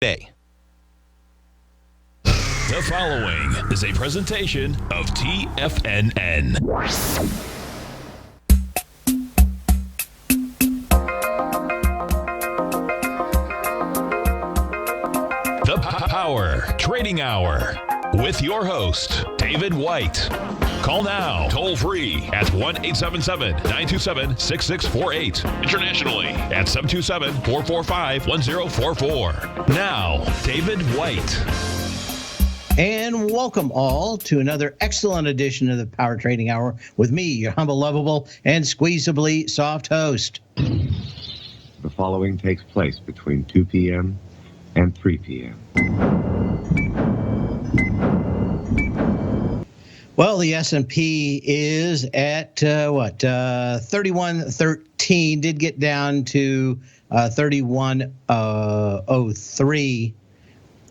Day. The following is a presentation of TFNN. The Power Trading Hour with your host, David White. Call now, toll free at 1-877-927-6648. Internationally at 727-445-1044. Now, David White. And welcome all to another excellent edition of the Power Trading Hour with me, your humble, lovable, and squeezably soft host. The following takes place between 2 p.m. and 3 p.m. Well, the S&P is at 3113. Did get down to 3103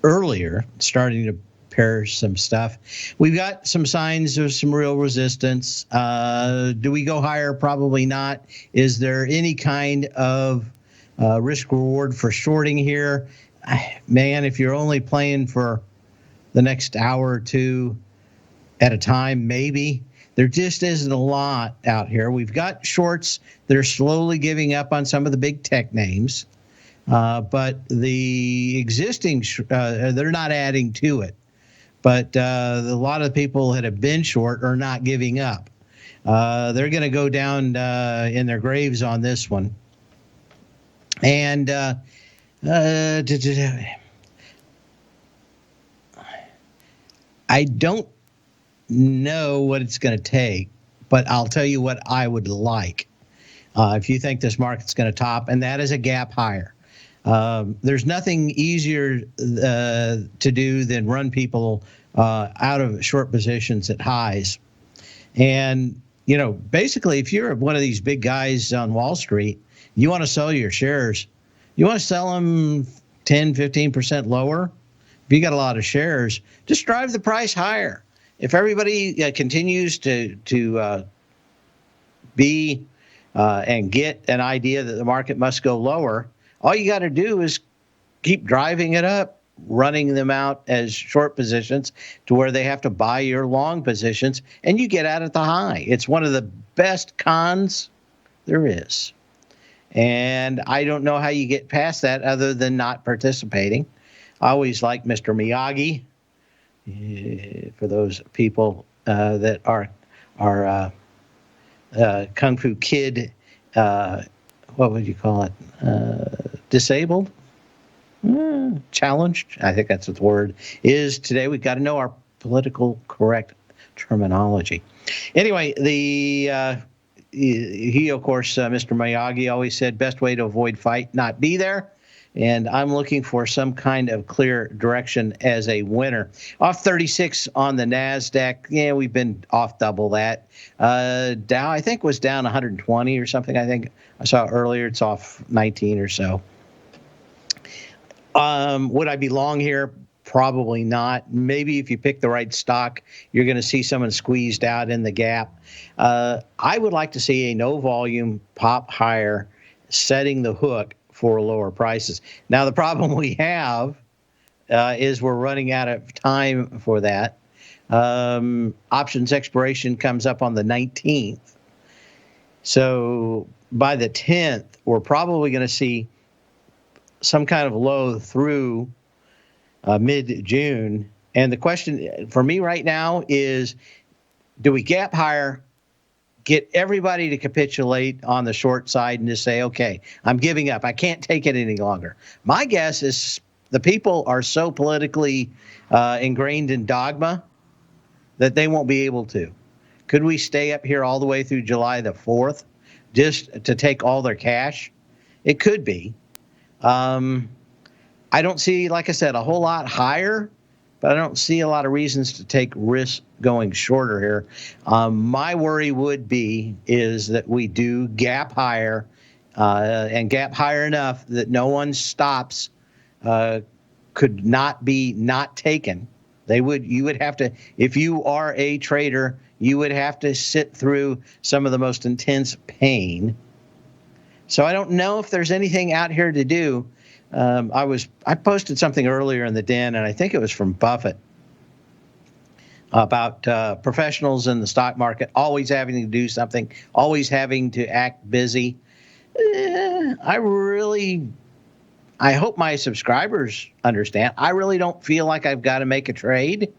earlier, starting to pair some stuff. We've got some signs of some real resistance. Do we go higher? Probably not. Is there any kind of risk reward for shorting here? Man, if you're only playing for the next hour or two at a time, maybe. There just isn't a lot out here. We've got shorts that are slowly giving up on some of the big tech names, but the existing, they're not adding to it. But a lot of the people that have been short are not giving up. They're going to go down in their graves on this one. And I don't know what it's going to take, but I'll tell you what I would like if you think this market's going to top, and that is a gap higher. There's nothing easier to do than run people out of short positions at highs. And, you know, basically, if you're one of these big guys on Wall Street, you want to sell your shares. You want to sell them 10, 15% lower. If you got a lot of shares, just drive the price higher. If everybody continues to be and get an idea that the market must go lower, all you got to do is keep driving it up, running them out as short positions to where they have to buy your long positions, and you get out at the high. It's one of the best cons there is. And I don't know how you get past that other than not participating. I always like Mr. Miyagi. For those people that are Kung Fu Kid, what would you call it? Disabled? Challenged? I think that's the word. Is today we've got to know our political correct terminology. Anyway, he of course, Mr. Miyagi always said, best way to avoid fight, not be there. And I'm looking for some kind of clear direction as a winner. Off 36 on the NASDAQ. Yeah, we've been off double that. Dow, I think, was down 120 or something. I think I saw earlier it's off 19 or so. Would I be long here? Probably not. Maybe if you pick the right stock, you're going to see someone squeezed out in the gap. I would like to see a no volume pop higher, setting the hook for lower prices. Now, the problem we have is we're running out of time for that. Options expiration comes up on the 19th. So by the 10th, we're probably going to see some kind of low through mid-June. And the question for me right now is, do we gap higher, get everybody to capitulate on the short side and just say, okay, I'm giving up. I can't take it any longer. My guess is the people are so politically ingrained in dogma that they won't be able to. Could we stay up here all the way through July the 4th just to take all their cash? It could be. I don't see, like I said, a whole lot higher, but I don't see a lot of reasons to take risks going shorter here. My worry would be is that we do gap higher and gap higher enough that no one stops could not be not taken. You would have to, if you are a trader, you would have to sit through some of the most intense pain. So I don't know if there's anything out here to do. I posted something earlier in the den, and I think it was from Buffett, about professionals in the stock market always having to do something, always having to act busy. I hope my subscribers understand. I really don't feel like I've got to make a trade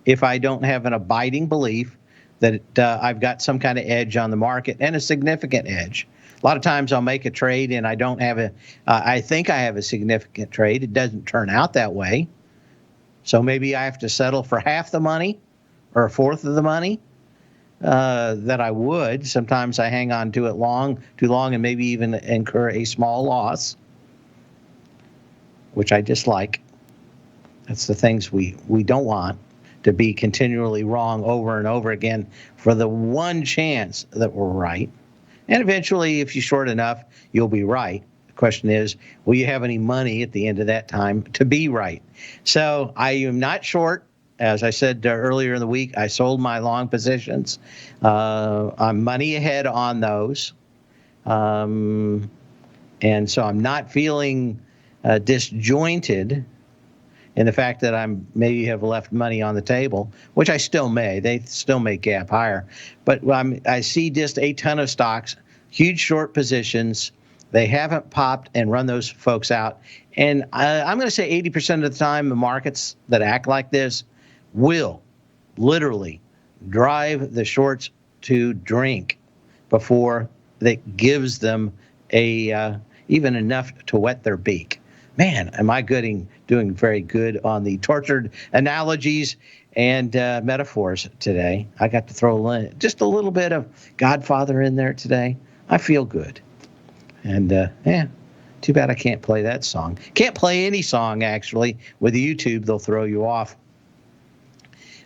if I don't have an abiding belief that I've got some kind of edge on the market, and a significant edge. A lot of times I'll make a trade and I don't have I think I have a significant trade. It doesn't turn out that way. So maybe I have to settle for half the money or a fourth of the money that I would. Sometimes I hang on to it too long, and maybe even incur a small loss, which I dislike. That's the things we don't want, to be continually wrong over and over again for the one chance that we're right. And eventually, if you short enough, you'll be right. The question is, will you have any money at the end of that time to be right? So I am not short. As I said earlier in the week, I sold my long positions. I'm money ahead on those. And so I'm not feeling disjointed in the fact that I'm maybe have left money on the table, which I still may. They still may gap higher. But I see just a ton of stocks, huge short positions. They haven't popped and run those folks out. And I'm going to say 80% of the time, the markets that act like this will literally drive the shorts to drink before that gives them even enough to wet their beak. Man, am I doing very good on the tortured analogies and metaphors today. I got to throw just a little bit of Godfather in there today. I feel good. And too bad I can't play that song. Can't play any song, actually. With YouTube, they'll throw you off.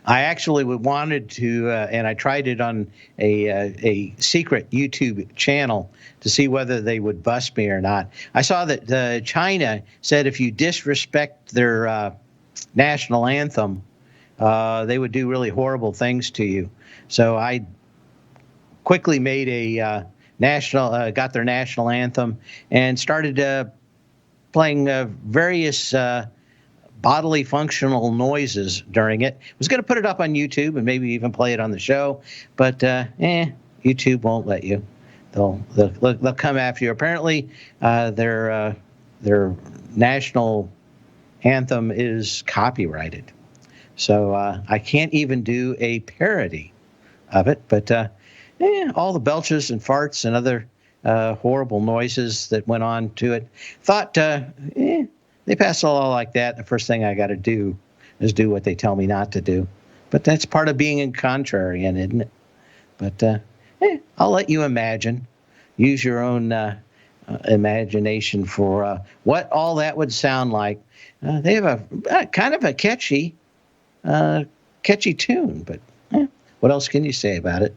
I actually wanted to, and I tried it on a secret YouTube channel to see whether they would bust me or not. I saw that China said if you disrespect their national anthem, they would do really horrible things to you. So I quickly made a got their national anthem and started playing various bodily functional noises during it. Was going to put it up on YouTube and maybe even play it on the show, but YouTube won't let you. They'll come after you. Apparently, their national anthem is copyrighted, so I can't even do a parody of it. But all the belches and farts and other horrible noises that went on to it. Thought, they pass a law like that, the first thing I got to do is do what they tell me not to do. But that's part of being a contrarian, isn't it? But I'll let you imagine. Use your own imagination for what all that would sound like. They have a kind of a catchy tune, but what else can you say about it?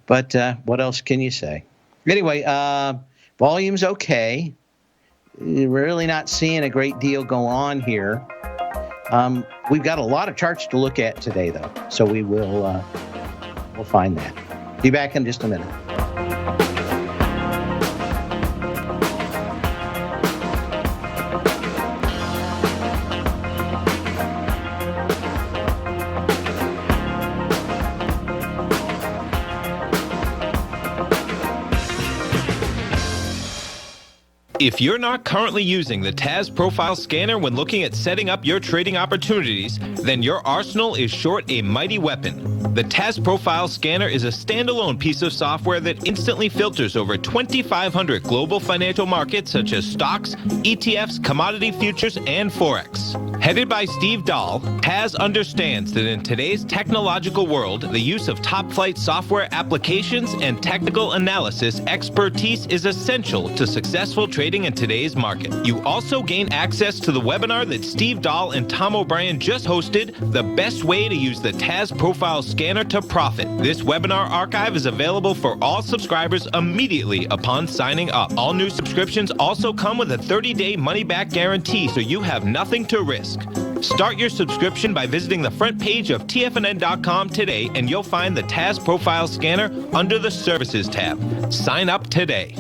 But what else can you say? Anyway, volume's okay. We're really not seeing a great deal go on here. We've got a lot of charts to look at today, though, so we'll find that. Be back in just a minute. If you're not currently using the TAS Profile Scanner when looking at setting up your trading opportunities, then your arsenal is short a mighty weapon. The TAS Profile Scanner is a standalone piece of software that instantly filters over 2,500 global financial markets such as stocks, ETFs, commodity futures, and Forex. Headed by Steve Dahl, TAS understands that in today's technological world, the use of top-flight software applications and technical analysis expertise is essential to successful trading in today's market. You also gain access to the webinar that Steve Dahl and Tom O'Brien just hosted, The Best Way to Use the TAS Profile Scanner to Profit. This webinar archive is available for all subscribers immediately upon signing up. All new subscriptions also come with a 30-day money-back guarantee, so you have nothing to risk. Start your subscription by visiting the front page of TFNN.com today, and you'll find the TAS Profile Scanner under the Services tab. Sign up today.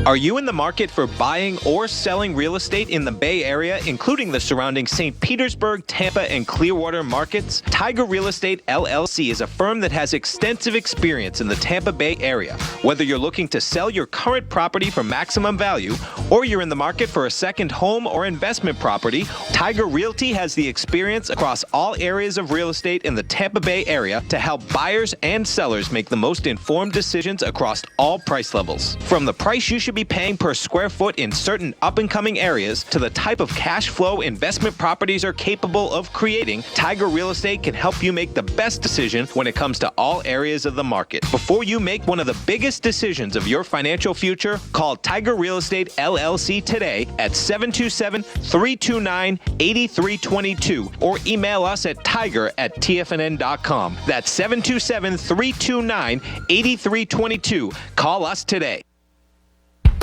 Are you in the market for buying or selling real estate in the Bay Area, including the surrounding St. Petersburg, Tampa, and Clearwater markets? Tiger Real Estate LLC is a firm that has extensive experience in the Tampa Bay area. Whether you're looking to sell your current property for maximum value, or you're in the market for a second home or investment property, Tiger Realty has the experience across all areas of real estate in the Tampa Bay area to help buyers and sellers make the most informed decisions across all price levels. From the price you should be paying per square foot in certain up-and-coming areas to the type of cash flow investment properties are capable of creating, Tiger Real Estate can help you make the best decision when it comes to all areas of the market. Before you make one of the biggest decisions of your financial future, call Tiger Real Estate LLC today at 727-329-8322 or email us at tiger@tfnn.com. That's 727-329-8322. Call us today.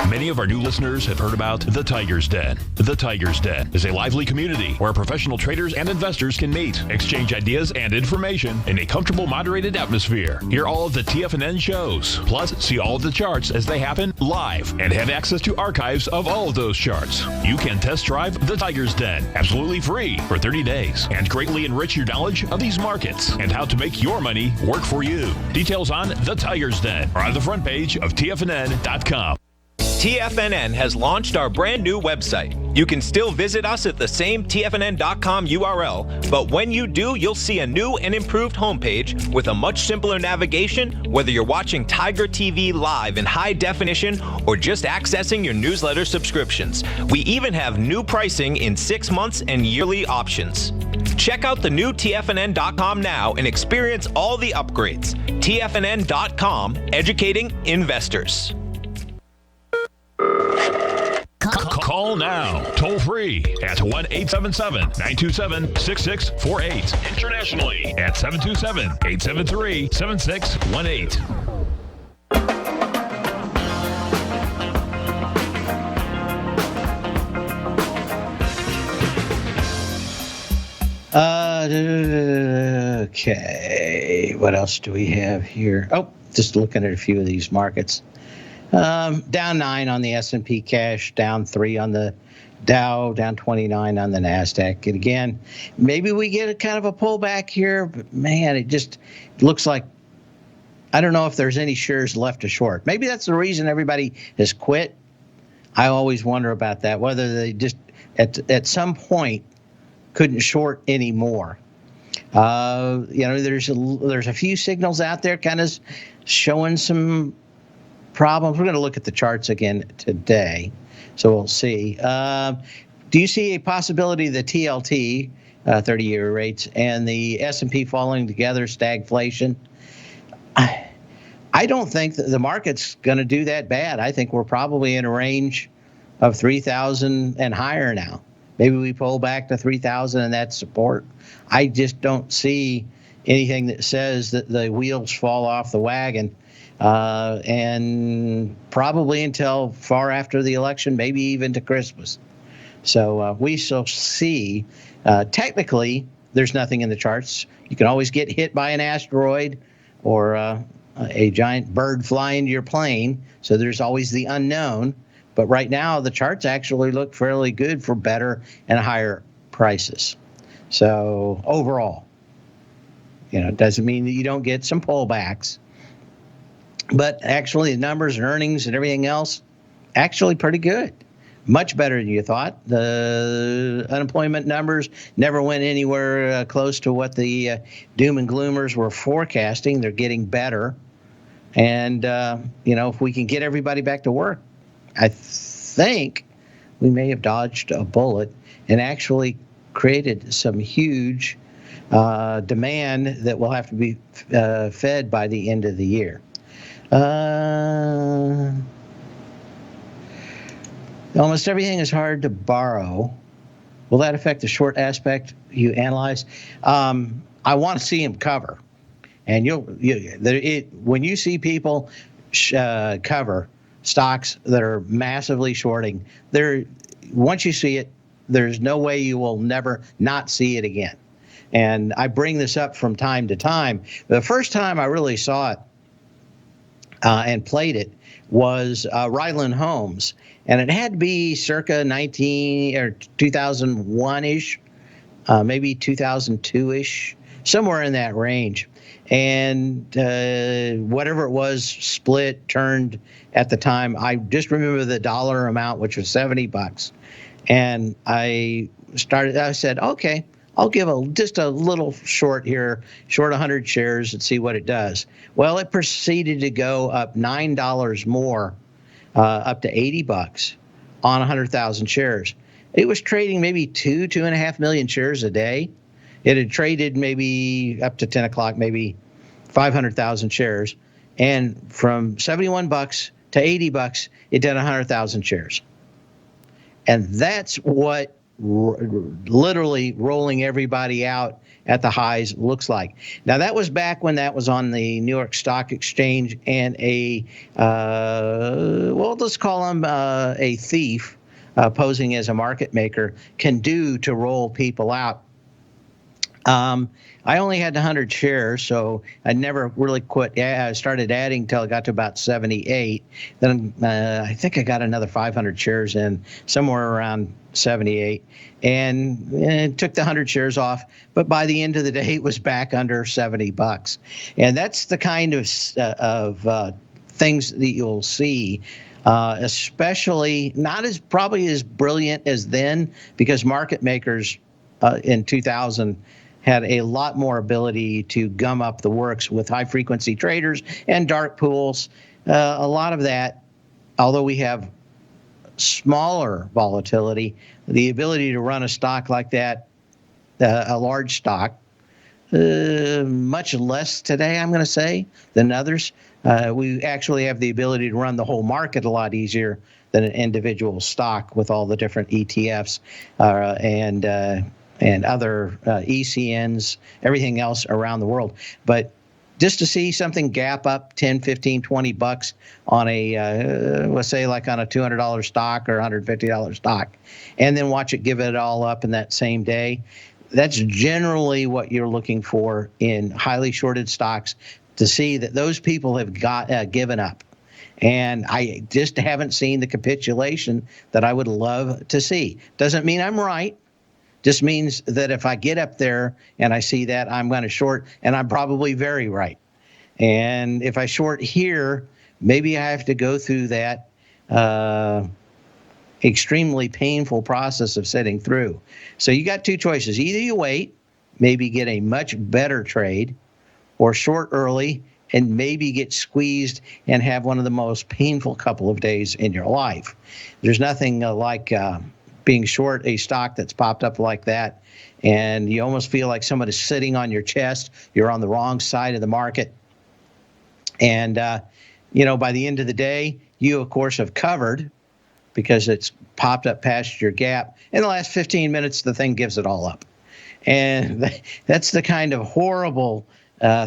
Many of our new listeners have heard about The Tiger's Den. The Tiger's Den is a lively community where professional traders and investors can meet, exchange ideas and information in a comfortable, moderated atmosphere. Hear all of the TFNN shows, plus see all of the charts as they happen live and have access to archives of all of those charts. You can test drive The Tiger's Den absolutely free for 30 days and greatly enrich your knowledge of these markets and how to make your money work for you. Details on The Tiger's Den are on the front page of TFNN.com. TFNN has launched our brand new website. You can still visit us at the same TFNN.com URL, but when you do, you'll see a new and improved homepage with a much simpler navigation, whether you're watching Tiger TV live in high definition or just accessing your newsletter subscriptions. We even have new pricing in 6 months and yearly options. Check out the new TFNN.com now and experience all the upgrades. TFNN.com, educating investors. Call now, toll free at 1-877-927-6648. Internationally at 727-873-7618. Okay, what else do we have here? Oh, just looking at a few of these markets. Down 9 on the S&P cash, down 3 on the Dow, down 29 on the NASDAQ. And again, maybe we get a kind of a pullback here, but man, it just looks like, I don't know if there's any shares left to short. Maybe that's the reason everybody has quit. I always wonder about that, whether they just at some point couldn't short anymore. There's a few signals out there kind of showing some problems. We're going to look at the charts again today, so we'll see. Do you see a possibility the TLT, 30-year rates, and the S&P falling together, stagflation? I don't think that the market's going to do that bad. I think we're probably in a range of 3,000 and higher now. Maybe we pull back to 3,000 and that's support. I just don't see anything that says that the wheels fall off the wagon. And probably until far after the election, maybe even to Christmas. So we shall see. Technically, there's nothing in the charts. You can always get hit by an asteroid or a giant bird fly into your plane. So there's always the unknown. But right now, the charts actually look fairly good for better and higher prices. So overall, it doesn't mean that you don't get some pullbacks. But actually, the numbers and earnings and everything else, actually pretty good. Much better than you thought. The unemployment numbers never went anywhere close to what the doom and gloomers were forecasting. They're getting better. And, if we can get everybody back to work, I think we may have dodged a bullet and actually created some huge demand that will have to be fed by the end of the year. Almost everything is hard to borrow. Will that affect the short aspect you analyze? I want to see him cover, and when you see people cover stocks that are massively shorting, once you see it, there's no way you will never not see it again. And I bring this up from time to time. The first time I really saw it and played it was Ryland Homes, and it had to be circa 2001-ish, maybe 2002-ish, somewhere in that range. And whatever it was, split, turned at the time. I just remember the dollar amount, which was $70. And I said, okay, I'll give just a little short here, short 100 shares and see what it does. Well, it proceeded to go up $9 more, up to $80 on 100,000 shares. It was trading maybe 2.5 million shares a day. It had traded maybe up to 10 o'clock, maybe 500,000 shares. And from $71 to $80, it did 100,000 shares. And that's what literally rolling everybody out at the highs looks like. Now, that was back when that was on the New York Stock Exchange, and let's call him a thief posing as a market maker can do to roll people out. I only had 100 shares, so I never really quit. I started adding until I got to about 78. Then I think I got another 500 shares in somewhere around 78, and took the 100 shares off. But by the end of the day, it was back under $70, and that's the kind of things that you'll see. Especially not as probably as brilliant as then, because market makers in 2000 had a lot more ability to gum up the works with high-frequency traders and dark pools. A lot of that, although we have smaller volatility, the ability to run a stock like that, a large stock, much less today, I'm going to say, than others. We actually have the ability to run the whole market a lot easier than an individual stock with all the different ETFs and other ECNs, everything else around the world. But just to see something gap up 10, 15, $20 on a, let's say like on a $200 stock or $150 stock, and then watch it give it all up in that same day, that's generally what you're looking for in highly shorted stocks, to see that those people have given up. And I just haven't seen the capitulation that I would love to see. Doesn't mean I'm right. Just means that if I get up there and I see that, I'm going to short, and I'm probably very right. And if I short here, maybe I have to go through that extremely painful process of sitting through. So you got two choices. Either you wait, maybe get a much better trade, or short early and maybe get squeezed and have one of the most painful couple of days in your life. There's nothing like being short a stock that's popped up like that, and you almost feel like someone is sitting on your chest. You're on the wrong side of the market. And, by the end of the day, you, of course, have covered because it's popped up past your gap. In the last 15 minutes, the thing gives it all up. And that's the kind of horrible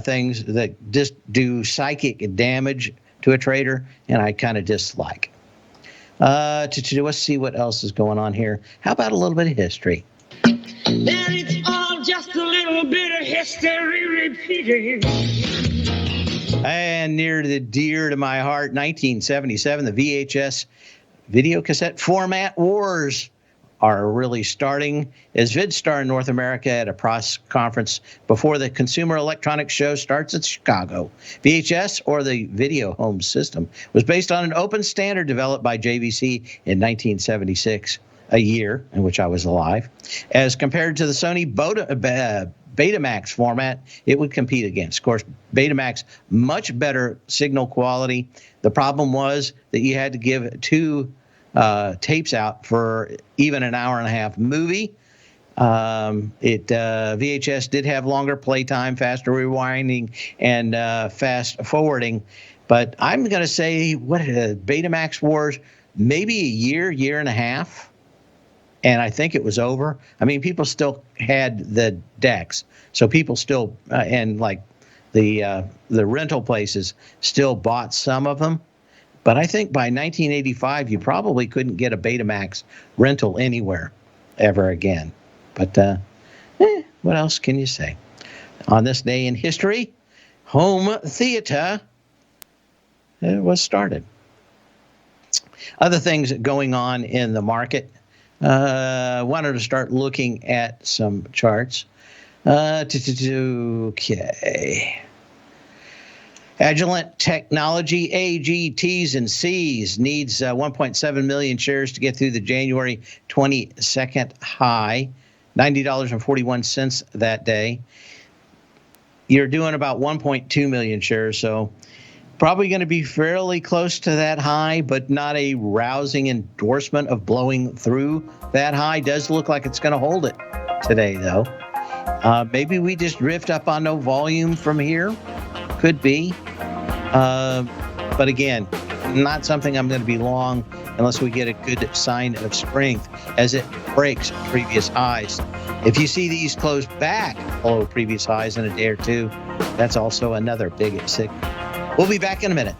things that just do psychic damage to a trader, and I kind of dislike. Let's see what else is going on here. How about a little bit of history? That it's all just a little bit of history repeating. And near the dear to my heart, 1977, the VHS video cassette format wars are really starting as VidStar in North America at a press conference before the Consumer Electronics Show starts in Chicago. VHS, or the Video Home System, was based on an open standard developed by JVC in 1976, a year in which I was alive. As compared to the Sony Betamax format, it would compete against. Of course, Betamax, much better signal quality. The problem was that you had to give two tapes out for even an hour and a half movie. VHS did have longer playtime, faster rewinding, and fast forwarding. But I'm going to say, Betamax wars, maybe a year and a half, and I think it was over. I mean, people still had the decks, so people still, and like the rental places still bought some of them. But I think by 1985, you probably couldn't get a Betamax rental anywhere ever again. But what else can you say? On this day in history, home theater was started. Other things going on in the market. Wanted to start looking at some charts. Okay. Agilent Technology, AG, T's and C's, needs 1.7 million shares to get through the January 22nd high, $90.41 that day. You're doing about 1.2 million shares, so probably going to be fairly close to that high, but not a rousing endorsement of blowing through that high. Does look like it's going to hold it today, though. Maybe we just drift up on no volume from here. Could be. But again, not something I'm going to be long unless we get a good sign of strength as it breaks previous highs. If you see these close back below previous highs in a day or two, that's also another big signal. We'll be back in a minute.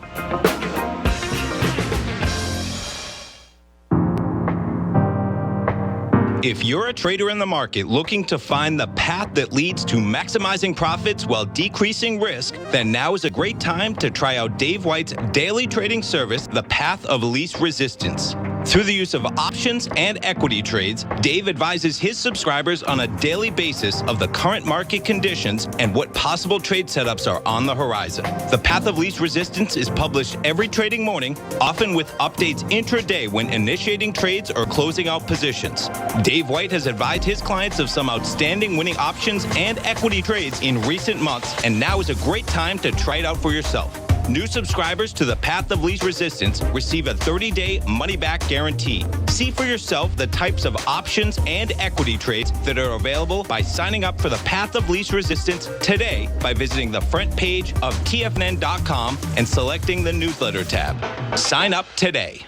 If you're a trader in the market looking to find the path that leads to maximizing profits while decreasing risk, then now is a great time to try out Dave White's daily trading service, The Path of Least Resistance. Through the use of options and equity trades, Dave advises his subscribers on a daily basis of the current market conditions and what possible trade setups are on the horizon. The Path of Least Resistance is published every trading morning, often with updates intraday when initiating trades or closing out positions. Dave White has advised his clients of some outstanding winning options and equity trades in recent months, and now is a great time to try it out for yourself. New subscribers to the Path of Least Resistance receive a 30-day money-back guarantee. See for yourself the types of options and equity trades that are available by signing up for the Path of Least Resistance today by visiting the front page of TFNN.com and selecting the newsletter tab. Sign up today.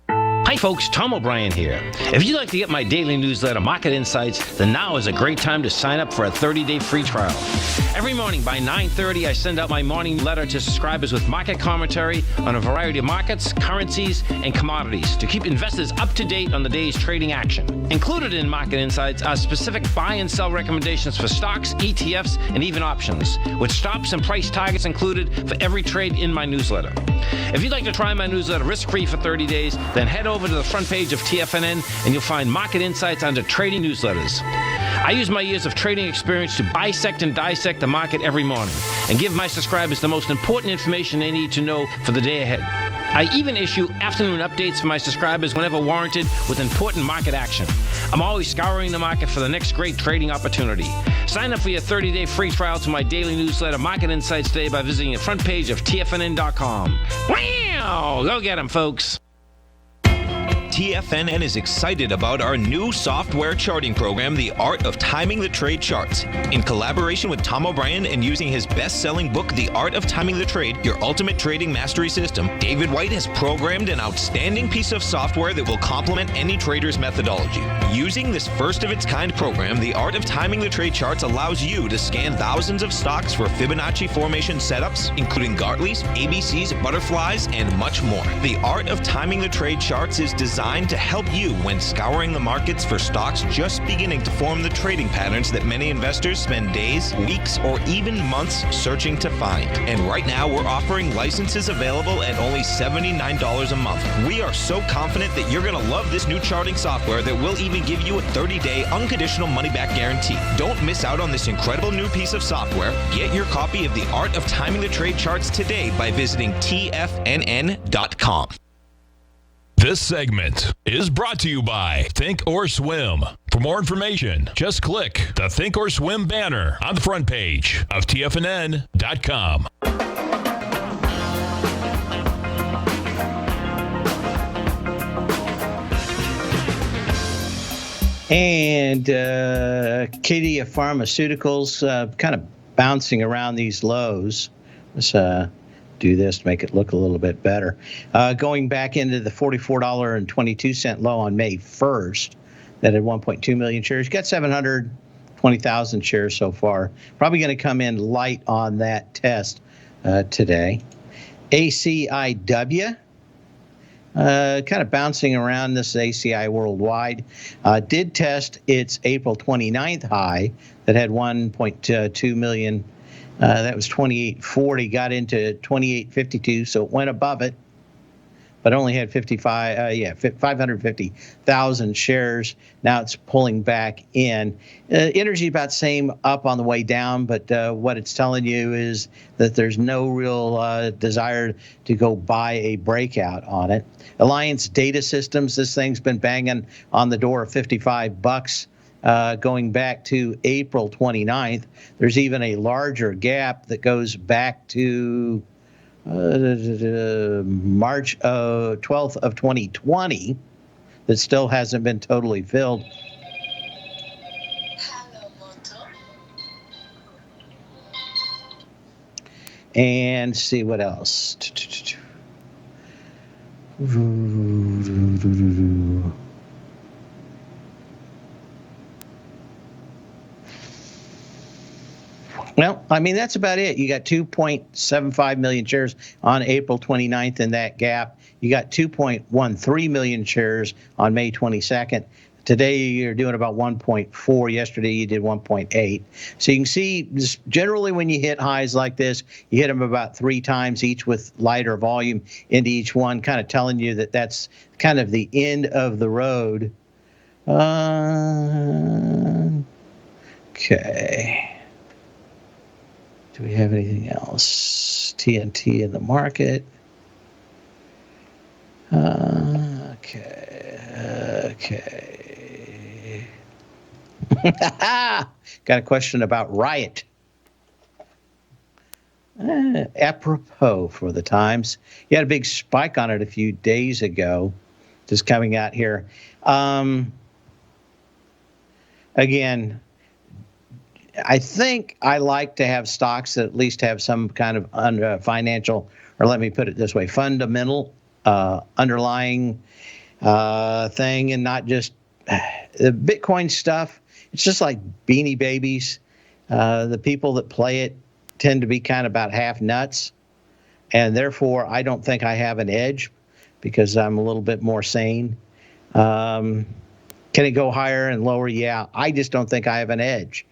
Hi folks, Tom O'Brien here. If you'd like to get my daily newsletter, Market Insights, then now is a great time to sign up for a 30-day free trial. Every morning by 9:30, I send out my morning letter to subscribers with market commentary on a variety of markets, currencies, and commodities to keep investors up to date on the day's trading action. Included in Market Insights are specific buy and sell recommendations for stocks, ETFs, and even options, with stops and price targets included for every trade in my newsletter. If you'd like to try my newsletter risk-free for 30 days, then head over to the front page of TFNN and you'll find Market Insights under Trading Newsletters. I use my years of trading experience to bisect and dissect the market every morning and give my subscribers the most important information they need to know for the day ahead. I even issue afternoon updates for my subscribers whenever warranted with important market action. I'm always scouring the market for the next great trading opportunity. Sign up for your 30-day free trial to my daily newsletter, Market Insights, today by visiting the front page of TFNN.com. Wow! Go get 'em, folks. TFNN is excited about our new software charting program, The Art of Timing the Trade Charts. In collaboration with Tom O'Brien and using his best-selling book, The Art of Timing the Trade, Your Ultimate Trading Mastery System, David White has programmed an outstanding piece of software that will complement any trader's methodology. Using this first-of-its-kind program, The Art of Timing the Trade Charts allows you to scan thousands of stocks for Fibonacci formation setups, including Gartleys, ABCs, butterflies, and much more. The Art of Timing the Trade Charts is designed to help you when scouring the markets for stocks just beginning to form the trading patterns that many investors spend days, weeks, or even months searching to find. And right now, we're offering licenses available at only $79 a month. We are so confident that you're going to love this new charting software that will even give you a 30-day unconditional money-back guarantee. Don't miss out on this incredible new piece of software. Get your copy of The Art of Timing the Trade Charts today by visiting TFNN.com. This segment is brought to you by Think or Swim. For more information, just click the Think or Swim banner on the front page of TFNN.com. And Acadia Pharmaceuticals kind of bouncing around these lows. Let's do this to make it look a little bit better. Going back into the $44.22 low on May 1st, that had 1.2 million shares. Got 720,000 shares so far. Probably going to come in light on that test today. ACIW, kind of bouncing around. This ACI Worldwide. Did test its April 29th high that had 1.2 million. That was 28.40, got into 28.52, so it went above it. but only had 550,000 shares. Now it's pulling back in. Energy about same, up on the way down, but what it's telling you is that there's no real desire to go buy a breakout on it. Alliance Data Systems, this thing's been banging on the door of $55 going back to April 29th. There's even a larger gap that goes back to March 12th of 2020 that still hasn't been totally filled. And see what else. Well, I mean, that's about it. You got 2.75 million shares on April 29th in that gap. You got 2.13 million shares on May 22nd. Today, you're doing about 1.4. Yesterday, you did 1.8. So you can see, just generally when you hit highs like this, you hit them about 3 times, each with lighter volume into each one, kind of telling you that that's kind of the end of the road. Okay. Do we have anything else? TNT in the market. Okay. Got a question about Riot. Apropos for the times. You had a big spike on it a few days ago, just coming out here. Again, I think I like to have stocks that at least have some kind of financial, or let me put it this way, fundamental underlying thing, and not just the Bitcoin stuff. It's just like Beanie Babies. The people that play it tend to be kind of about half nuts, and therefore I don't think I have an edge because I'm a little bit more sane. Can it go higher and lower? Yeah, I just don't think I have an edge.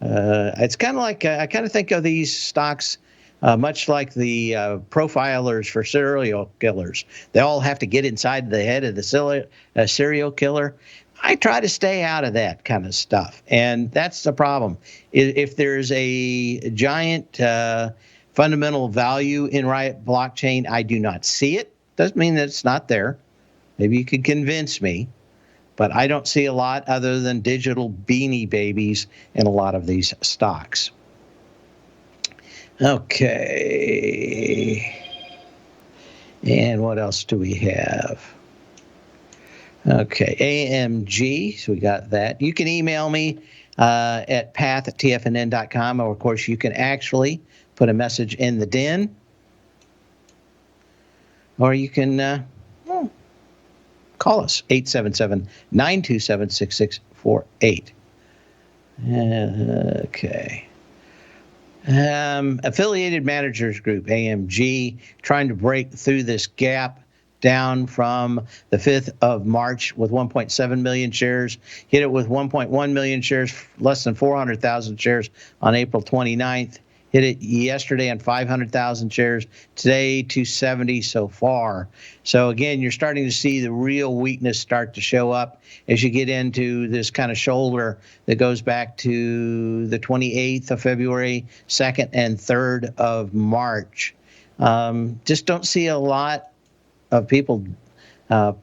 It's kind of like I kind of think of these stocks much like the profilers for serial killers. They all have to get inside the head of the serial killer. I try to stay out of that kind of stuff, and that's the problem. If there's a giant fundamental value in Riot blockchain, I do not see it. Doesn't mean that it's not there. Maybe you could convince me. But I don't see a lot other than digital Beanie Babies in a lot of these stocks. Okay. And what else do we have? Okay, AMG, so we got that. You can email me at path@tfnn.com, or of course you can actually put a message in the den, or you can call us, 877-927-6648. Okay. Affiliated Managers Group, AMG, trying to break through this gap down from the 5th of March with 1.7 million shares, hit it with 1.1 million shares, less than 400,000 shares on April 29th. Hit it yesterday on 500,000 shares. Today, 270 so far. So again, you're starting to see the real weakness start to show up as you get into this kind of shoulder that goes back to the 28th of February, 2nd and 3rd of March. Just don't see a lot of people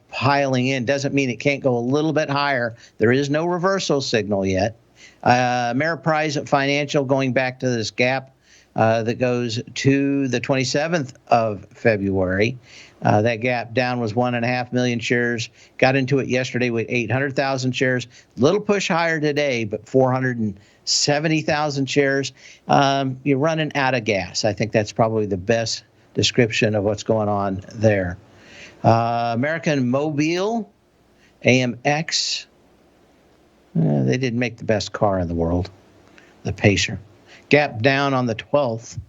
piling in. Doesn't mean it can't go a little bit higher. There is no reversal signal yet. Ameriprise Financial going back to this gap that goes to the 27th of February. That gap down was 1.5 million shares. Got into it yesterday with 800,000 shares. Little push higher today, but 470,000 shares. You're running out of gas. I think that's probably the best description of what's going on there. American Mobile, AMX. They didn't make the best car in the world, the Pacer. Gap down on the 12th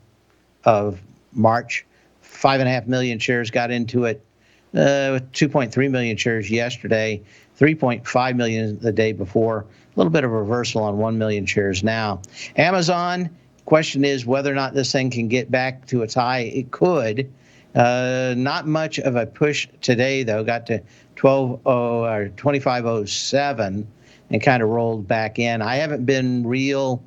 of March. 5.5 million shares got into it. 2.3 million shares yesterday. 3.5 million the day before. A little bit of a reversal on 1 million shares now. Amazon, question is whether or not this thing can get back to its high. It could. Not much of a push today, though. Got to 25.07 and kind of rolled back in. I haven't been real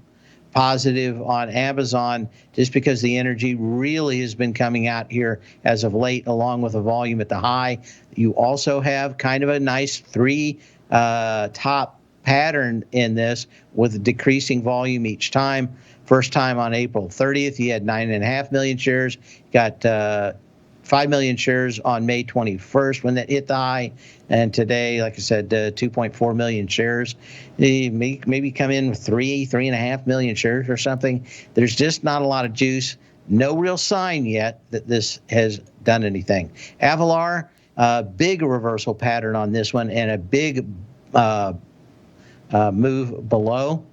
positive on Amazon just because the energy really has been coming out here as of late, along with the volume at the high. You also have kind of a nice three top pattern in this with decreasing volume each time. First time on April 30th, you had 9.5 million shares. Got 5 million shares on May 21st when that hit the high. And today, like I said, 2.4 million shares. Maybe come in with 3.5 million shares or something. There's just not a lot of juice. No real sign yet that this has done anything. Avalar, big reversal pattern on this one and a big move below.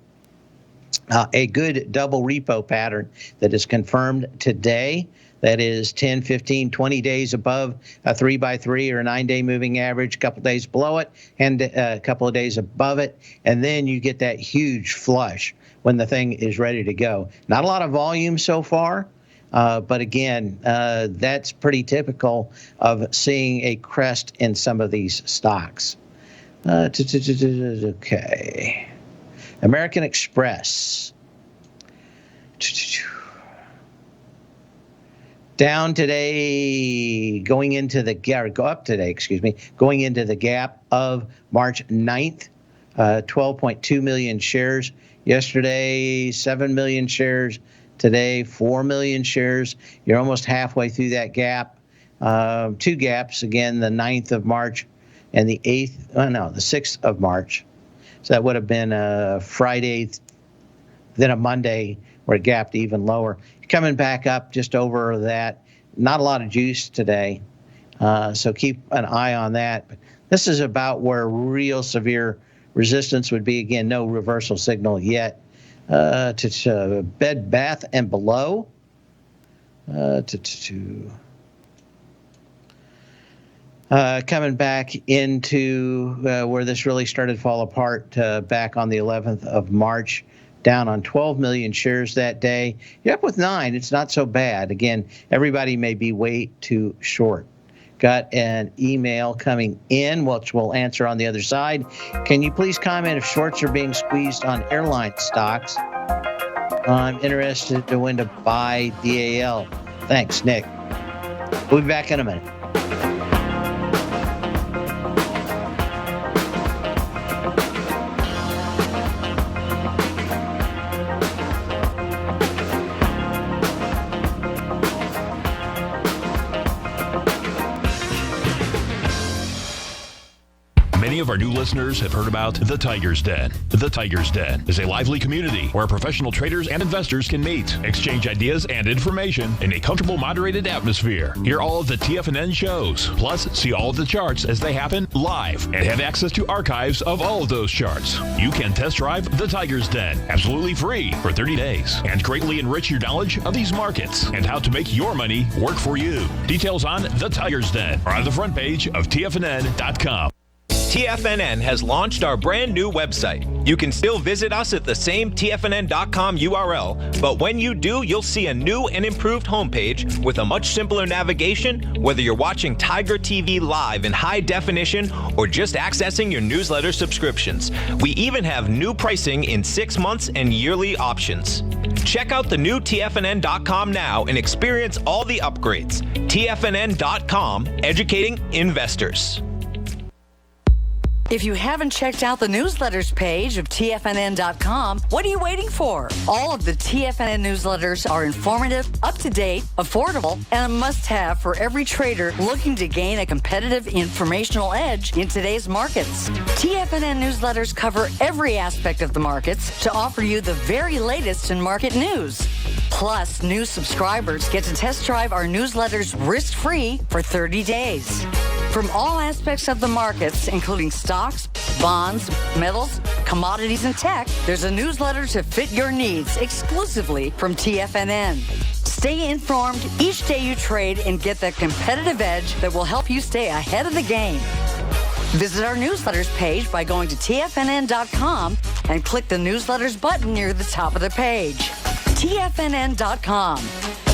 A good double repo pattern that is confirmed today. That is 10, 15, 20 days above a 3x3 or a 9-day moving average, a couple days below it, and a couple of days above it. And then you get that huge flush when the thing is ready to go. Not a lot of volume so far, but again, that's pretty typical of seeing a crest in some of these stocks. Okay. American Express. Down today, going into the gap, going into the gap of March 9th, 12.2 million shares. Yesterday, 7 million shares. Today, 4 million shares. You're almost halfway through that gap. Two gaps, again, the 9th of March and the 6th of March. So that would have been a Friday, then a Monday, where it gapped even lower. Coming back up just over that. Not a lot of juice today, so keep an eye on that. But this is about where real severe resistance would be. Again, no reversal signal yet. To Bed Bath and Below. Coming back into where this really started to fall apart back on the 11th of March. Down on 12 million shares that day. You're up with 9. It's not so bad. Again, everybody may be way too short. Got an email coming in, which we'll answer on the other side. Can you please comment if shorts are being squeezed on airline stocks? I'm interested to when to buy DAL. Thanks, Nick. We'll be back in a minute. Many of our new listeners have heard about the Tiger's Den. The Tiger's Den is a lively community where professional traders and investors can meet, exchange ideas and information in a comfortable, moderated atmosphere. Hear all of the TFNN shows, plus see all of the charts as they happen live and have access to archives of all of those charts. You can test drive the Tiger's Den absolutely free for 30 days and greatly enrich your knowledge of these markets and how to make your money work for you. Details on the Tiger's Den are on the front page of TFNN.com. TFNN has launched our brand new website. You can still visit us at the same TFNN.com URL, but when you do, you'll see a new and improved homepage with a much simpler navigation, whether you're watching Tiger TV live in high definition or just accessing your newsletter subscriptions. We even have new pricing in 6 months and yearly options. Check out the new TFNN.com now and experience all the upgrades. TFNN.com, educating investors. If you haven't checked out the newsletters page of TFNN.com, what are you waiting for? All of the TFNN newsletters are informative, up-to-date, affordable, and a must-have for every trader looking to gain a competitive informational edge in today's markets. TFNN newsletters cover every aspect of the markets to offer you the very latest in market news. Plus, new subscribers get to test drive our newsletters risk-free for 30 days. From all aspects of the markets, including stocks, bonds, metals, commodities, and tech, there's a newsletter to fit your needs exclusively from TFNN. Stay informed each day you trade and get that competitive edge that will help you stay ahead of the game. Visit our newsletters page by going to TFNN.com and click the newsletters button near the top of the page. TFNN.com,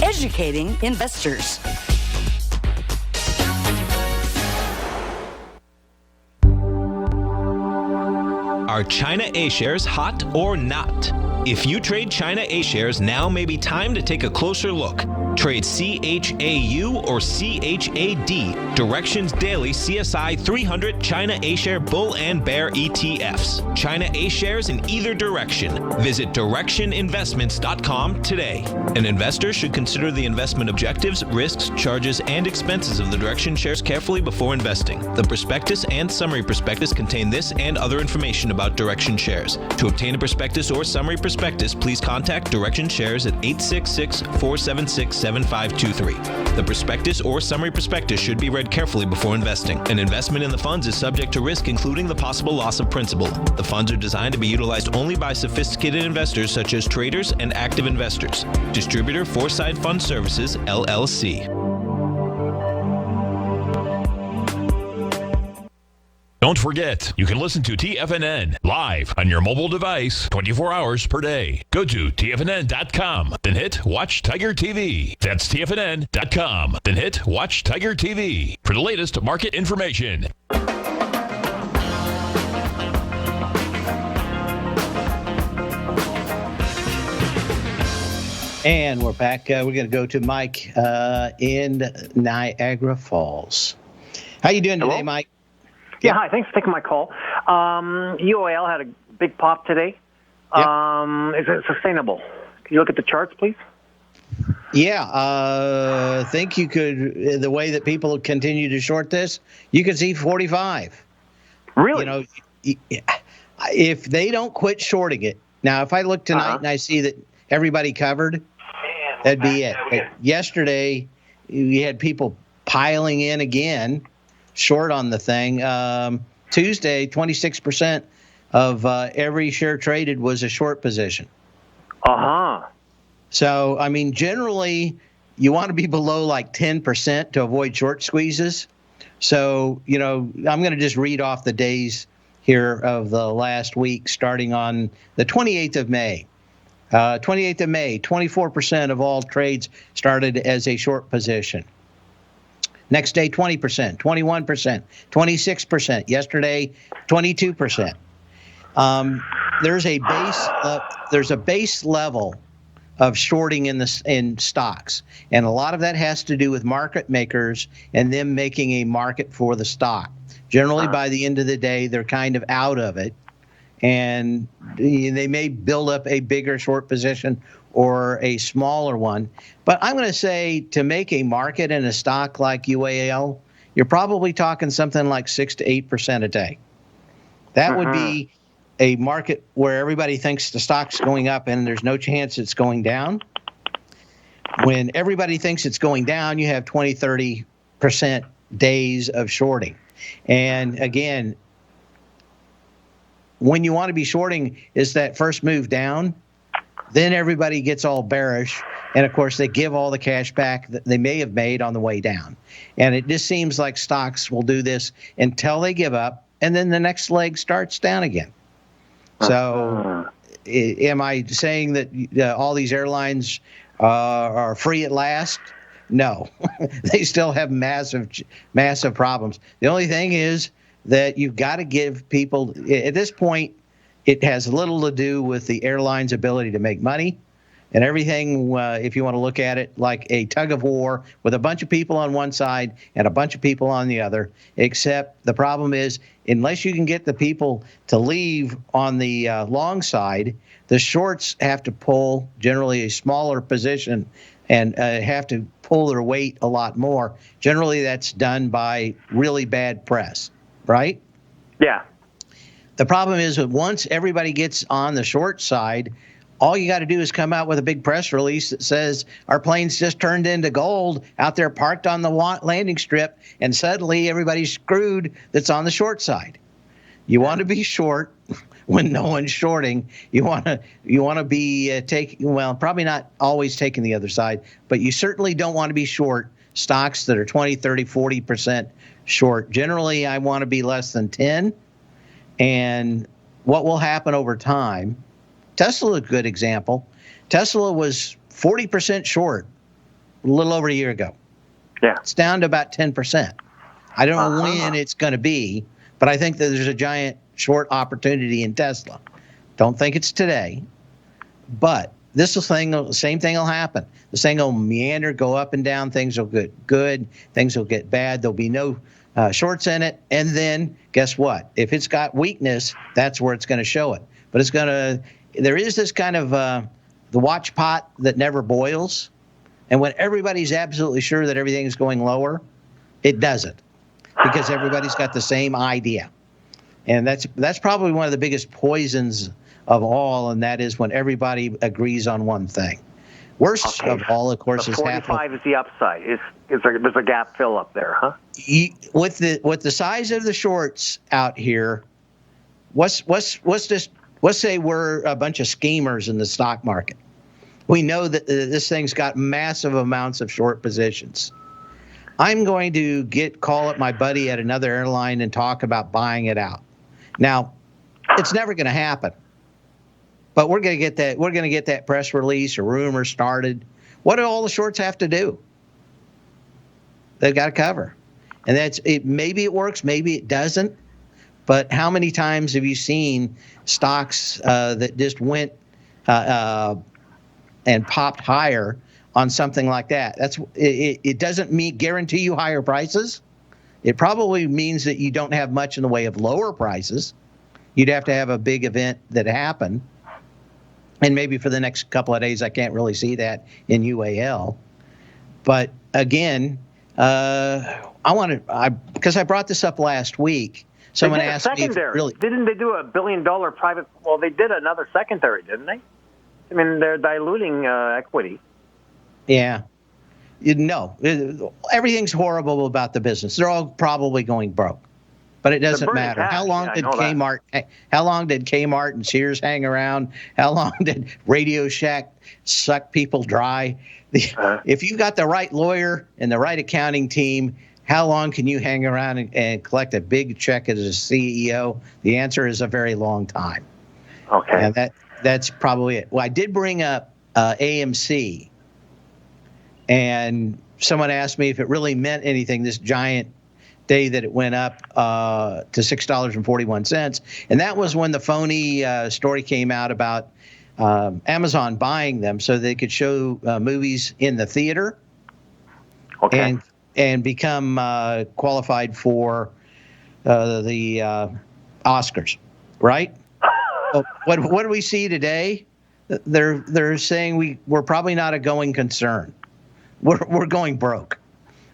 educating investors. Are China A shares hot or not? If you trade China A shares, now may be time to take a closer look. Trade CHAU or CHAD, Directions Daily CSI 300 China A share bull and bear ETFs. China A shares in either direction. Visit directioninvestments.com today. An investor should consider the investment objectives, risks, charges, and expenses of the Direction shares carefully before investing. The prospectus and summary prospectus contain this and other information about Direction shares. To obtain a prospectus or summary prospectus, please contact Direction shares at 866-476-7523. The prospectus or summary prospectus should be read carefully before investing. An investment in the funds is subject to risk, including the possible loss of principal. The funds are designed to be utilized only by sophisticated investors such as traders and active investors. Distributor Foreside Fund Services, LLC. Don't forget, you can listen to TFNN live on your mobile device 24 hours per day. Go to TFNN.com, then hit Watch Tiger TV. That's TFNN.com, then hit Watch Tiger TV for the latest market information. And we're back. We're going to go to Mike in Niagara Falls. How you doing today, Mike? Yeah, hi. Thanks for taking my call. UOL had a big pop today. Is it sustainable? Can you look at the charts, please? Yeah, I think you could. The way that people continue to short this, you could see 45. Really? You know, if they don't quit shorting it. Now, if I look tonight and I see that everybody covered, that'd be it. But yesterday, you had people piling in again, short on the thing. Tuesday, 26% of every share traded was a short position. So, I mean, generally, you want to be below like 10% to avoid short squeezes. So, you know, I'm going to just read off the days here of the last week, starting on the 28th of May. 28th of May, 24% of all trades started as a short position. Next day, 20%, 21%, 26%. Yesterday, 22%. There's a base level of shorting in stocks, and a lot of that has to do with market makers and them making a market for the stock. Generally, by the end of the day, they're kind of out of it, and they may build up a bigger short position or a smaller one. But I'm going to say to make a market in a stock like UAL, you're probably talking something like 6 to 8% a day. That would be a market where everybody thinks the stock's going up and there's no chance it's going down. When everybody thinks it's going down, you have 20, 30% days of shorting. And again, when you want to be shorting is that first move down, then everybody gets all bearish. And of course, they give all the cash back that they may have made on the way down. And it just seems like stocks will do this until they give up, and then the next leg starts down again. So am I saying that all these airlines are free at last? No, they still have massive problems. The only thing is that you've got to give people, at this point, it has little to do with the airline's ability to make money and everything, if you want to look at it like a tug of war with a bunch of people on one side and a bunch of people on the other, except the problem is unless you can get the people to leave on the long side, the shorts have to pull generally a smaller position and have to pull their weight a lot more. Generally, that's done by really bad press, right? Yeah. The problem is that once everybody gets on the short side, all you got to do is come out with a big press release that says our planes just turned into gold out there parked on the landing strip, and suddenly everybody's screwed that's on the short side. You want to be short when no one's shorting. You want to be taking, well, probably not always taking the other side, but you certainly don't want to be short stocks that are 20, 30, 40% short. Generally, I want to be less than 10. And what will happen over time, Tesla is a good example. Tesla was 40% short a little over a year ago. Yeah. It's down to about 10%. I don't know when it's going to be, But I think that there's a giant short opportunity in Tesla. Don't think it's today, but same thing will happen. This thing will meander, go up and down. Things will get good. Things will get bad. There'll be no shorts in it. And then guess what? If it's got weakness, that's where it's going to show it. But there is this kind of the watch pot that never boils. And when everybody's absolutely sure that everything's going lower, it doesn't, because everybody's got the same idea. And that's probably one of the biggest poisons of all, and that is when everybody agrees on one thing. Worst of all, of course, is 45 is the upside. There's a gap fill up there, huh? With the size of the shorts out here, let's say we're a bunch of schemers in the stock market. We know that this thing's got massive amounts of short positions. I'm going to call up my buddy at another airline and talk about buying it out. Now, it's never going to happen, but we're going to get that. We're going to get that press release or rumor started. What do all the shorts have to do? They've got to cover, and that's it. Maybe it works, maybe it doesn't. But how many times have you seen stocks that just went and popped higher on something like that? It doesn't guarantee you higher prices. It probably means that you don't have much in the way of lower prices. You'd have to have a big event that happened. And maybe for the next couple of days, I can't really see that in UAL. But again, because I brought this up last week. Someone asked me if really. Didn't they do $1 billion private? Well, they did another secondary, didn't they? I mean, they're diluting equity. Yeah. No, everything's horrible about the business. They're all probably going broke, but it doesn't matter. How long did Kmart and Sears hang around? How long did Radio Shack suck people dry? If you've got the right lawyer and the right accounting team, how long can you hang around and collect a big check as a CEO? The answer is a very long time. Okay. And that's probably it. Well, I did bring up AMC. And someone asked me if it really meant anything, this giant day that it went up to $6.41. And that was when the phony story came out about Amazon buying them so they could show movies in the theater and become qualified for the Oscars, right? What do we see today? They're saying we're probably not a going concern. We're going broke,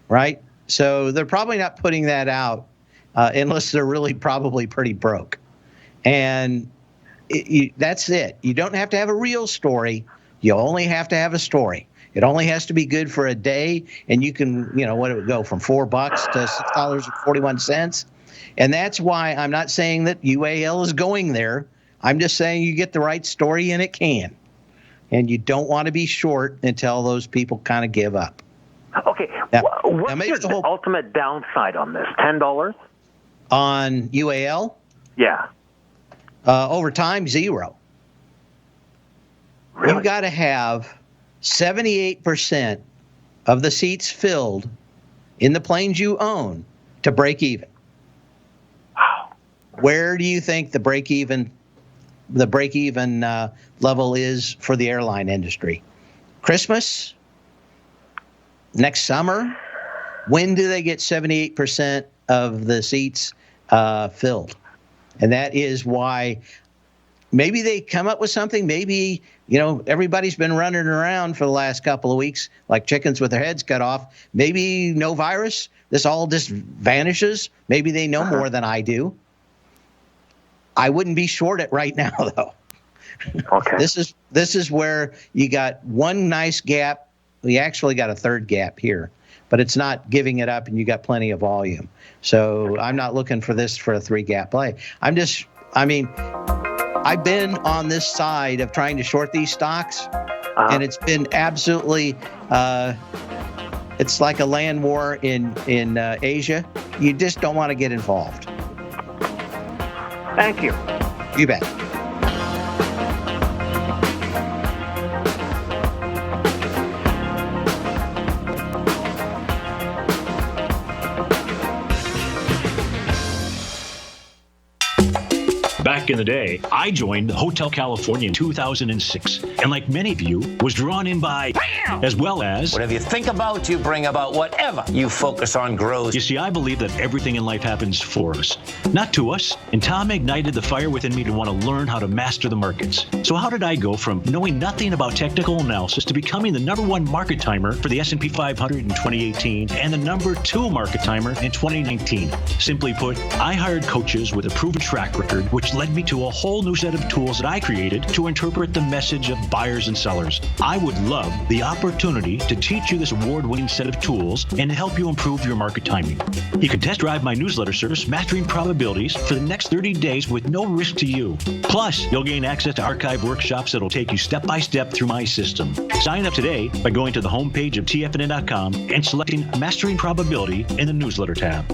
right? So they're probably not putting that out unless they're really probably pretty broke. And that's it. You don't have to have a real story. You only have to have a story. It only has to be good for a day, and you can, what it would go from $4 to $6.41. And that's why I'm not saying that UAL is going there. I'm just saying you get the right story and it can. And you don't want to be short until those people kind of give up. Okay. What's the ultimate downside on this? $10? On UAL? Yeah. Over time, 0. Really? You've got to have 78% of the seats filled in the planes you own to break even. Wow. Where do you think the break even level is for the airline industry? Christmas? Next summer? When do they get 78% of the seats filled? And that is why maybe they come up with something. Maybe, everybody's been running around for the last couple of weeks like chickens with their heads cut off. Maybe no virus. This all just vanishes. Maybe they know more than I do. I wouldn't be short it right now, though. Okay. This is where you got one nice gap. You actually got a third gap here, but it's not giving it up, and you got plenty of volume. So I'm not looking for this for a 3-gap play. I've been on this side of trying to short these stocks, and it's been absolutely. It's like a land war in Asia. You just don't want to get involved. Thank you. You bet. Back in the day, I joined Hotel California in 2006, and like many of you, was drawn in by, as well as, Whatever you think about, you bring about. Whatever you focus on grows. You see, I believe that everything in life happens for us, not to us. And Tom ignited the fire within me to want to learn how to master the markets. So how did I go from knowing nothing about technical analysis to becoming the #1 market timer for the S&P 500 in 2018 and the #2 market timer in 2019? Simply put, I hired coaches with a proven track record, which led me to a whole new set of tools that I created to interpret the message of buyers and sellers. I would love the opportunity to teach you this award-winning set of tools and to help you improve your market timing. You can test drive my newsletter service, Mastering Probabilities, for the next 30 days with no risk to you. Plus, you'll gain access to archive workshops that'll take you step by step through my system. Sign up today by going to the homepage of TFNN.com and selecting Mastering Probability in the newsletter tab.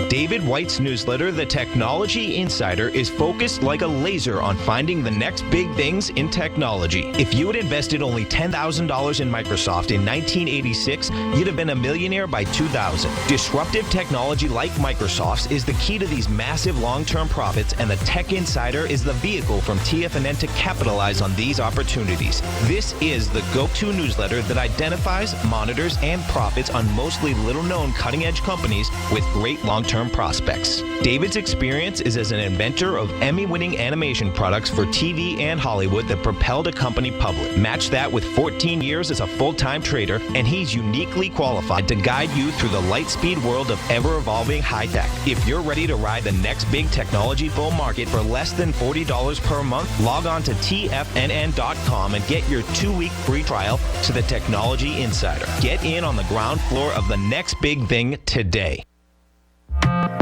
David White's newsletter, The Technology Insider, is focused like a laser on finding the next big things in technology. If you had invested only $10,000 in Microsoft in 1986, you'd have been a millionaire by 2000. Disruptive technology like Microsoft's is the key to these massive long-term profits, and the Tech Insider is the vehicle from TFNN to capitalize on these opportunities. This is the go-to newsletter that identifies, monitors, and profits on mostly little-known cutting-edge companies with great long-term prospects. David's experience is as an inventor of Emmy-winning animation products for TV and Hollywood that propelled a company public. Match that with 14 years as a full-time trader, and he's uniquely qualified to guide you through the light-speed world of ever-evolving high-tech. If you're ready to ride the next big technology bull market for less than $40 per month, log on to TFNN.com and get your 2-week free trial to the Technology Insider. Get in on the ground floor of the next big thing today.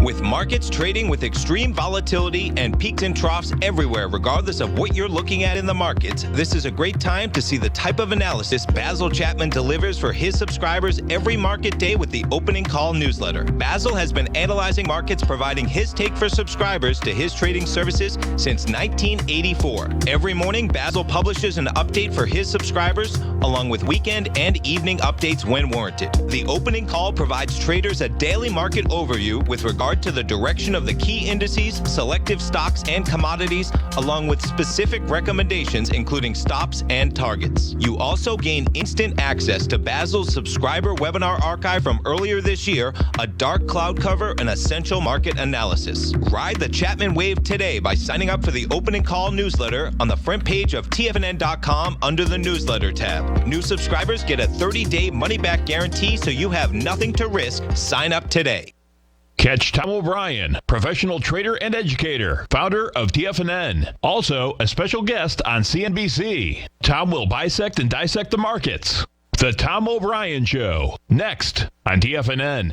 With markets trading with extreme volatility and peaks and troughs everywhere, regardless of what you're looking at in the markets, this is a great time to see the type of analysis Basil Chapman delivers for his subscribers every market day with the Opening Call newsletter. Basil has been analyzing markets, providing his take for subscribers to his trading services since 1984. Every morning, Basil publishes an update for his subscribers, along with weekend and evening updates when warranted. The Opening Call provides traders a daily market overview with regard to the direction of the key indices, selective stocks, and commodities, along with specific recommendations including stops and targets. You also gain instant access to Basil's subscriber webinar archive from earlier this year, a dark cloud cover, and essential market analysis. Ride the Chapman wave today by signing up for the Opening Call newsletter on the front page of TFNN.com under the newsletter tab. New subscribers get a 30-day money-back guarantee, so you have nothing to risk. Sign up today. Catch Tom O'Brien, professional trader and educator, founder of TFNN. Also, a special guest on CNBC. Tom will bisect and dissect the markets. The Tom O'Brien Show, next on TFNN.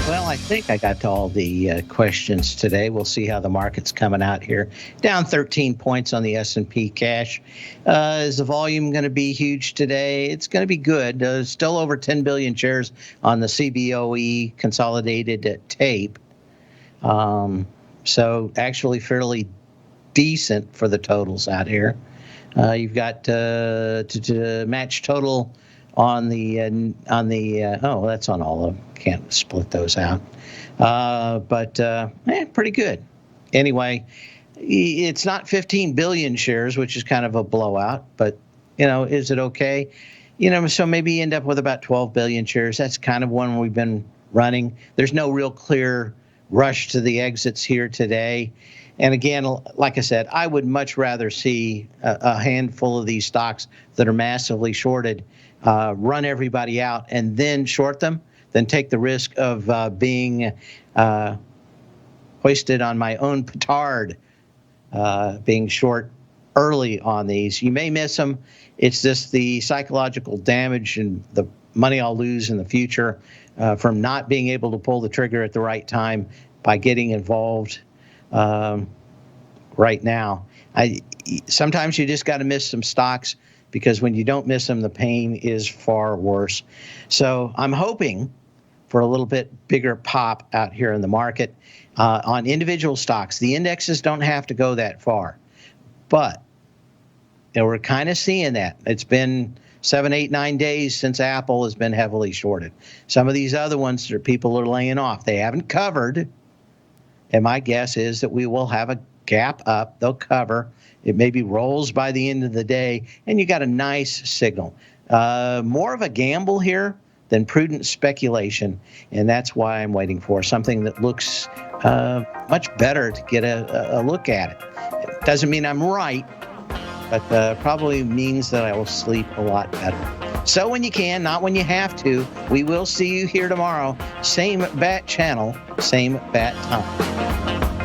Well, I think I got to all the questions today. We'll see how the market's coming out here. Down 13 points on the S&P cash. Is the volume going to be huge today? It's going to be good. Still over 10 billion shares on the CBOE consolidated tape. So actually fairly decent for the totals out here. You've got to match total on the that's on all of them. Can't split those out, but pretty good. Anyway, it's not 15 billion shares, which is kind of a blowout, but is it okay? So maybe you end up with about 12 billion shares. That's kind of one we've been running. There's no real clear rush to the exits here today. And again, like I said, I would much rather see a handful of these stocks that are massively shorted run everybody out and then short them than take the risk of being hoisted on my own petard, being short early on these. You may miss them. It's just the psychological damage and the money I'll lose in the future from not being able to pull the trigger at the right time by getting involved right now. Sometimes you just got to miss some stocks, because when you don't miss them, the pain is far worse. So I'm hoping for a little bit bigger pop out here in the market on individual stocks. The indexes don't have to go that far, but And we're kind of seeing that. It's been 7, 8, 9 days since Apple has been heavily shorted. Some of these other ones that people are laying off, they haven't covered. And my guess is that we will have a gap up. They'll cover. It maybe rolls by the end of the day, and you got a nice signal. More of a gamble here than prudent speculation, and that's why I'm waiting for something that looks much better to get a look at it. It doesn't mean I'm right, but probably means that I will sleep a lot better. So when you can, not when you have to. We will see you here tomorrow. Same bat channel, same bat time.